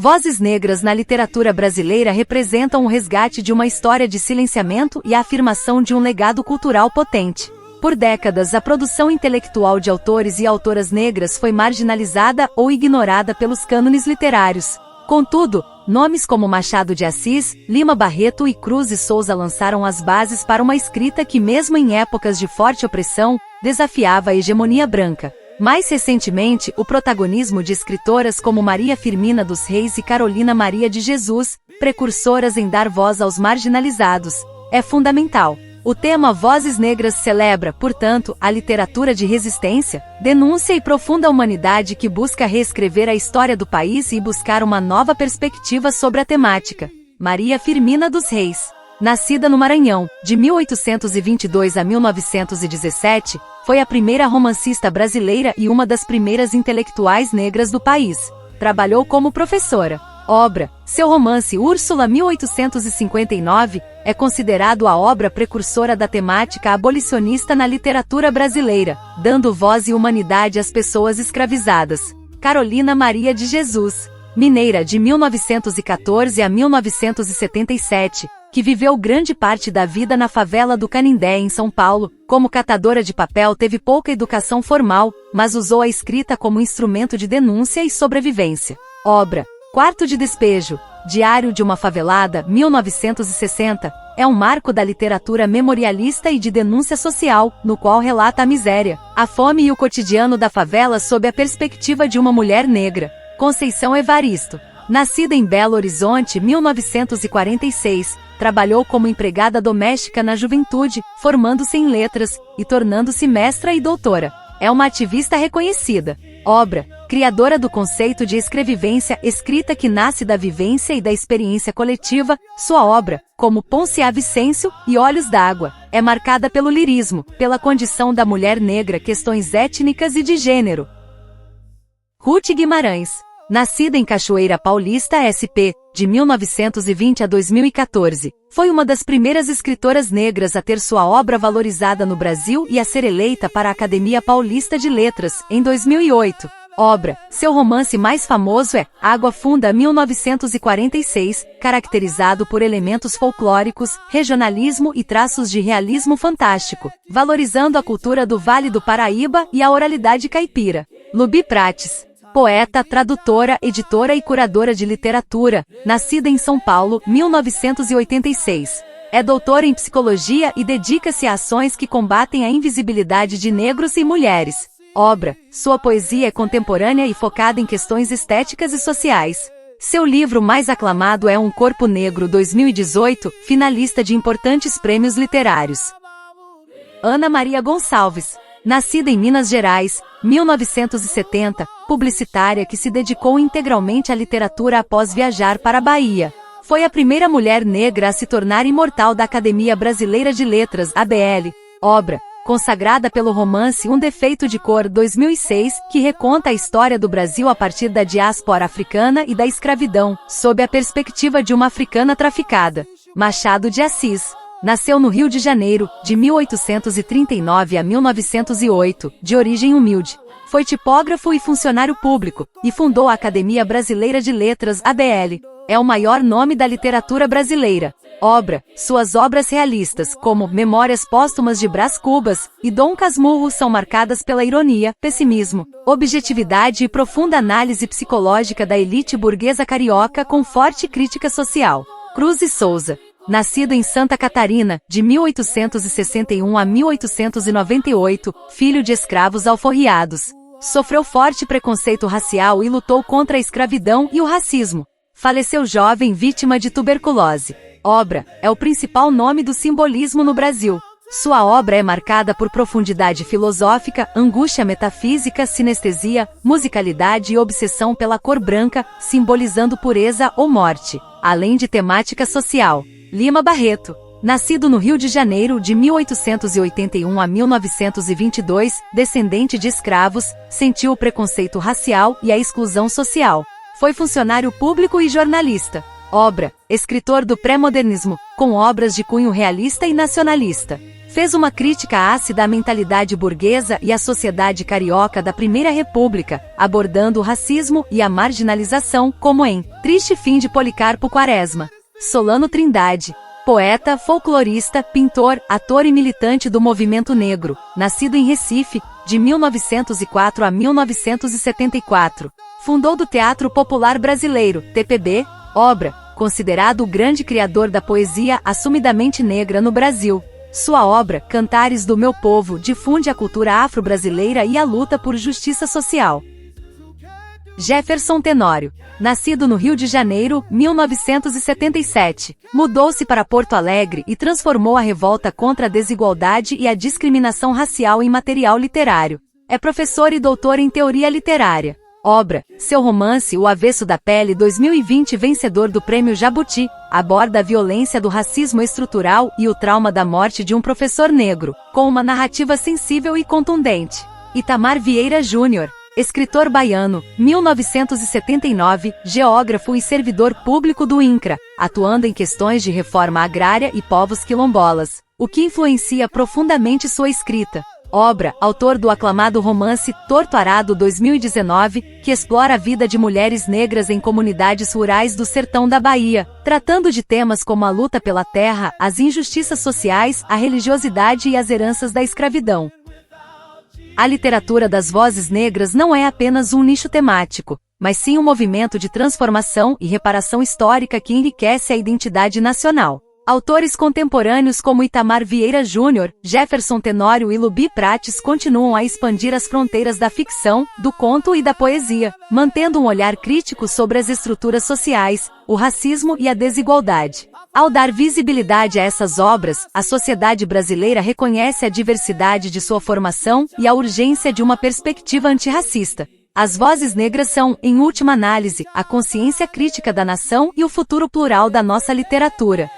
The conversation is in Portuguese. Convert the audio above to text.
Vozes negras na literatura brasileira representam o resgate de uma história de silenciamento e a afirmação de um legado cultural potente. Por décadas, a produção intelectual de autores e autoras negras foi marginalizada ou ignorada pelos cânones literários. Contudo, nomes como Machado de Assis, Lima Barreto e Cruz e Souza lançaram as bases para uma escrita que, mesmo em épocas de forte opressão, desafiava a hegemonia branca. Mais recentemente, o protagonismo de escritoras como Maria Firmina dos Reis e Carolina Maria de Jesus, precursoras em dar voz aos marginalizados, é fundamental. O tema Vozes Negras celebra, portanto, a literatura de resistência, denúncia e profunda humanidade que busca reescrever a história do país e buscar uma nova perspectiva sobre a temática. Maria Firmina dos Reis, nascida no Maranhão, de 1822 a 1917, foi a primeira romancista brasileira e uma das primeiras intelectuais negras do país. Trabalhou como professora. Obra. Seu romance Úrsula 1859 é considerado a obra precursora da temática abolicionista na literatura brasileira, dando voz e humanidade às pessoas escravizadas. Carolina Maria de Jesus, mineira de 1914 a 1977, que viveu grande parte da vida na favela do Canindé em São Paulo, como catadora de papel teve pouca educação formal, mas usou a escrita como instrumento de denúncia e sobrevivência. Obra. Quarto de Despejo, Diário de uma Favelada, 1960, é um marco da literatura memorialista e de denúncia social, no qual relata a miséria, a fome e o cotidiano da favela sob a perspectiva de uma mulher negra. Conceição Evaristo, nascida em Belo Horizonte, 1946, trabalhou como empregada doméstica na juventude, formando-se em letras e tornando-se mestra e doutora. É uma ativista reconhecida. Obra. Criadora do conceito de escrevivência escrita que nasce da vivência e da experiência coletiva, sua obra, como Ponce a Vicêncio e Olhos d'Água, é marcada pelo lirismo, pela condição da mulher negra, questões étnicas e de gênero. Ruth Guimarães, nascida em Cachoeira Paulista, SP, de 1920 a 2014, foi uma das primeiras escritoras negras a ter sua obra valorizada no Brasil e a ser eleita para a Academia Paulista de Letras, em 2008. Obra. Seu romance mais famoso é Água Funda 1946, caracterizado por elementos folclóricos, regionalismo e traços de realismo fantástico, valorizando a cultura do Vale do Paraíba e a oralidade caipira. Lubi Prates, poeta, tradutora, editora e curadora de literatura, nascida em São Paulo, 1986. É doutora em psicologia e dedica-se a ações que combatem a invisibilidade de negros e mulheres. Obra. Sua poesia é contemporânea e focada em questões estéticas e sociais. Seu livro mais aclamado é Um Corpo Negro 2018, finalista de importantes prêmios literários. Ana Maria Gonçalves, nascida em Minas Gerais, 1970, publicitária que se dedicou integralmente à literatura após viajar para a Bahia. Foi a primeira mulher negra a se tornar imortal da Academia Brasileira de Letras, ABL. Obra. Consagrada pelo romance Um Defeito de Cor 2006, que reconta a história do Brasil a partir da diáspora africana e da escravidão, sob a perspectiva de uma africana traficada. Machado de Assis, nasceu no Rio de Janeiro, de 1839 a 1908, de origem humilde. Foi tipógrafo e funcionário público, e fundou a Academia Brasileira de Letras, ABL. É o maior nome da literatura brasileira. Obra. Suas obras realistas, como Memórias Póstumas de Brás Cubas e Dom Casmurro, são marcadas pela ironia, pessimismo, objetividade e profunda análise psicológica da elite burguesa carioca com forte crítica social. Cruz e Souza, nascido em Santa Catarina, de 1861 a 1898, filho de escravos alforriados. Sofreu forte preconceito racial e lutou contra a escravidão e o racismo. Faleceu jovem vítima de tuberculose. Obra. É o principal nome do simbolismo no Brasil. Sua obra é marcada por profundidade filosófica, angústia metafísica, sinestesia, musicalidade e obsessão pela cor branca, simbolizando pureza ou morte, além de temática social. Lima Barreto, nascido no Rio de Janeiro de 1881 a 1922, descendente de escravos, sentiu o preconceito racial e a exclusão social. Foi funcionário público e jornalista. Obra. Escritor do pré-modernismo, com obras de cunho realista e nacionalista. Fez uma crítica ácida à mentalidade burguesa e à sociedade carioca da Primeira República, abordando o racismo e a marginalização, como em Triste Fim de Policarpo Quaresma. Solano Trindade. Poeta, folclorista, pintor, ator e militante do movimento negro, nascido em Recife, de 1904 a 1974. Fundou do Teatro Popular Brasileiro, TPB, obra, considerado o grande criador da poesia assumidamente negra no Brasil. Sua obra, Cantares do Meu Povo, difunde a cultura afro-brasileira e a luta por justiça social. Jefferson Tenório. Nascido no Rio de Janeiro, 1977, mudou-se para Porto Alegre e transformou a revolta contra a desigualdade e a discriminação racial em material literário. É professor e doutor em teoria literária. Obra, seu romance O Avesso da Pele 2020 vencedor do Prêmio Jabuti, aborda a violência do racismo estrutural e o trauma da morte de um professor negro, com uma narrativa sensível e contundente. Itamar Vieira Júnior. Escritor baiano, 1979, geógrafo e servidor público do INCRA, atuando em questões de reforma agrária e povos quilombolas, o que influencia profundamente sua escrita. Obra, autor do aclamado romance Torto Arado 2019, que explora a vida de mulheres negras em comunidades rurais do sertão da Bahia, tratando de temas como a luta pela terra, as injustiças sociais, a religiosidade e as heranças da escravidão. A literatura das vozes negras não é apenas um nicho temático, mas sim um movimento de transformação e reparação histórica que enriquece a identidade nacional. Autores contemporâneos como Itamar Vieira Júnior, Jefferson Tenório e Lubi Prates continuam a expandir as fronteiras da ficção, do conto e da poesia, mantendo um olhar crítico sobre as estruturas sociais, o racismo e a desigualdade. Ao dar visibilidade a essas obras, a sociedade brasileira reconhece a diversidade de sua formação e a urgência de uma perspectiva antirracista. As vozes negras são, em última análise, a consciência crítica da nação e o futuro plural da nossa literatura.